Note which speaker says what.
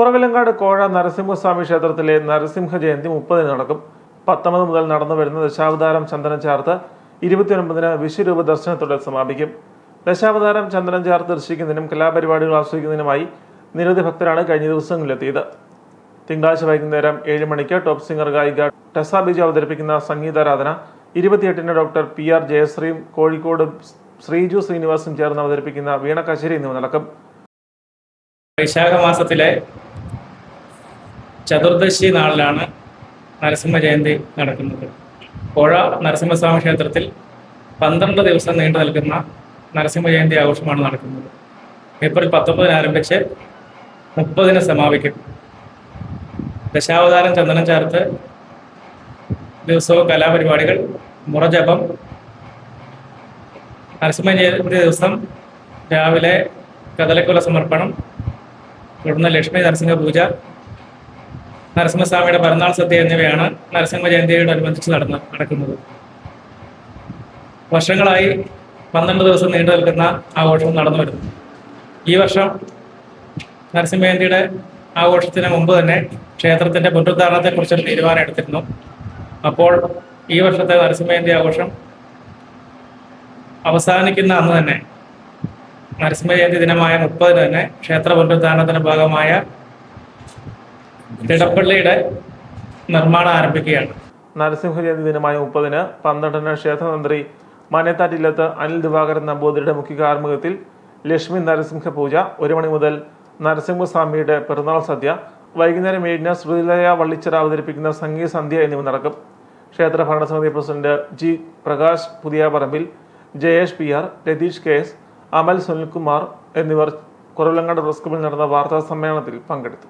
Speaker 1: കുറവിലങ്ങാട് കോഴ നരസിംഹസ്വാമി ക്ഷേത്രത്തിലെ നരസിംഹ ജയന്തി 30-ന് നടക്കും. 19 മുതൽ നടന്നു വരുന്ന ദശാവതാരം ചന്ദനം ചാർത്ത് 29-ന് വിശ്വരൂപ ദർശനത്തോടെ സമാപിക്കും. ദശാവതാരം ചന്ദനം ചാർത്ത് ദർശിക്കുന്നതിനും കലാപരിപാടികൾ ആസ്വദിക്കുന്നതിനുമായി നിരവധി ഭക്തരാണ് കഴിഞ്ഞ ദിവസങ്ങളിലെത്തിയത്. തിങ്കളാഴ്ച വൈകുന്നേരം 7 മണിക്ക് ടോപ്പ് സിംഗർ ഗായിക ടെസ ബിജു അവതരിപ്പിക്കുന്ന സംഗീതാരാധന, 28-ന് ഡോക്ടർ PR ജയശ്രീയും കോഴിക്കോട് ശ്രീജു ശ്രീനിവാസും ചേർന്ന് അവതരിപ്പിക്കുന്ന വീണ കച്ചേരി എന്നിവ നടക്കും.
Speaker 2: വൈശാഖ മാസത്തിലെ ചതുർദശി നാളിലാണ് നരസിംഹ ജയന്തി നടക്കുന്നത്. കോഴ നരസിംഹസ്വാമി ക്ഷേത്രത്തിൽ 12 ദിവസം നീണ്ടു നിൽക്കുന്ന നരസിംഹ ജയന്തി ആഘോഷമാണ് നടക്കുന്നത്. ഏപ്രിൽ 19-ന് ആരംഭിച്ച് 30-ന് സമാപിക്കും. ദശാവതാരം ചന്ദനം ചാർത്ത് ദിവസവും കലാപരിപാടികൾ, മുറജപം. നരസിംഹ ജയന്തി ദിവസം രാവിലെ കദളിക്കുല സമർപ്പണം, തുടർന്ന് ലക്ഷ്മി നരസിംഹ പൂജ, നരസിംഹസ്വാമിയുടെ പിറന്നാൾ സദ്യ എന്നിവയാണ് നരസിംഹ ജയന്തിയോടനുബന്ധിച്ച് നടക്കുന്നത്. വർഷങ്ങളായി 12 ദിവസം നീണ്ടു നിൽക്കുന്ന ആഘോഷം നടന്നു വരുന്നു. ഈ വർഷം നരസിംഹ ജയന്തിയുടെ ആഘോഷത്തിന് മുമ്പ് തന്നെ ക്ഷേത്രത്തിന്റെ പുനരുദ്ധാരണത്തെക്കുറിച്ചൊരു തീരുമാനം എടുത്തിരുന്നു. അപ്പോൾ ഈ വർഷത്തെ നരസിംഹ ജയന്തി ആഘോഷം അവസാനിക്കുന്ന അന്ന് തന്നെ, നരസിംഹ ജയന്തി ദിനമായ 30-ന് തന്നെ ക്ഷേത്ര പുനരുദ്ധാരണത്തിന്റെ ഭാഗമായ തിടപ്പള്ളിയുടെ നിർമ്മാണം ആരംഭിക്കുകയാണ്.
Speaker 1: നരസിംഹ ജയന്തി ദിനമായ 30-ന് 12-ന് ക്ഷേത്രതന്ത്രി മനേത്താറ്റില്ലത്ത് അനിൽ ദിവാകരൻ നമ്പൂതിരിയുടെ മുഖ്യ കാർമ്മികത്തിൽ ലക്ഷ്മി നരസിംഹ പൂജ, 1 മണി മുതൽ നരസിംഹസ്വാമിയുടെ പിറന്നാൾ സദ്യ, വൈകുന്നേരം 7-ന് ശ്രീലയ വള്ളിച്ചിറ അവതരിപ്പിക്കുന്ന സംഗീത സന്ധ്യ എന്നിവ നടക്കും. ക്ഷേത്ര ഭരണസമിതി president G Prakash Puthiyaparambil, Jayesh PR, Ratheesh KS, അമൽ സുനിൽകുമാർ എന്നിവർ കുറവിലങ്ങാട് പ്രസ് ക്ലബ്ബിൽ നടന്ന വാർത്താ സമ്മേളനത്തിൽ പങ്കെടുത്തു.